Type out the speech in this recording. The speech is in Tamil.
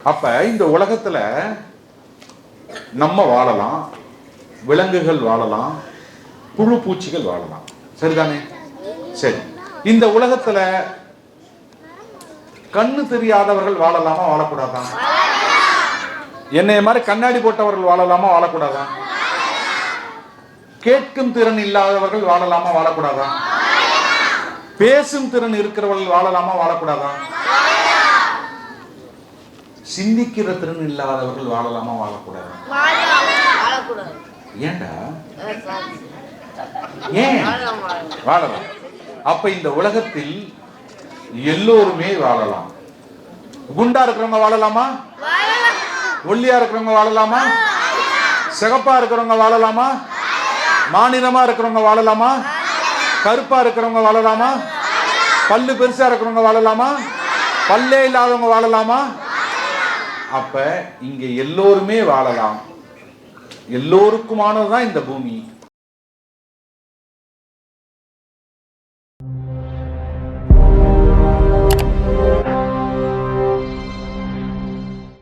அப்ப இந்த உலகத்துல நம்ம வாழலாம், விலங்குகள் வாழலாம், புழு பூச்சிகள் வாழலாம். சரிதானே? சரி. இந்த உலகத்துல கண்ணு தெரியாதவர்கள் வாழலாமா வாழக்கூடாதா? என்னைய மாதிரி கண்ணாடி போட்டவர்கள் வாழலாமா வாழக்கூடாதா? கேட்கும் திறன் இல்லாதவர்கள் வாழலாமா வாழக்கூடாதா? பேசும் திறன் இருக்கிறவர்கள் வாழலாமா வாழக்கூடாதா? சிந்திக்கிற திறன் இல்லாதவர்கள் வாழலாமா வாழக்கூடாது? ஏண்டா? ஏன் வாழலாம்? அப்ப இந்த உலகத்தில் எல்லோருமே வாழலாம். குண்டா இருக்கிறவங்க வாழலாமா? ஒல்லியா இருக்கிறவங்க வாழலாமா? சிகப்பா இருக்கிறவங்க வாழலாமா? மாநிலமா இருக்கிறவங்க வாழலாமா? கருப்பா இருக்கிறவங்க வாழலாமா? பல்லு பெருசா இருக்கிறவங்க வாழலாமா? பல்லே இல்லாதவங்க வாழலாமா? அப்ப இங்க எல்லோருமே வாழலாம். எல்லோருக்குமானதுதான் இந்த பூமி.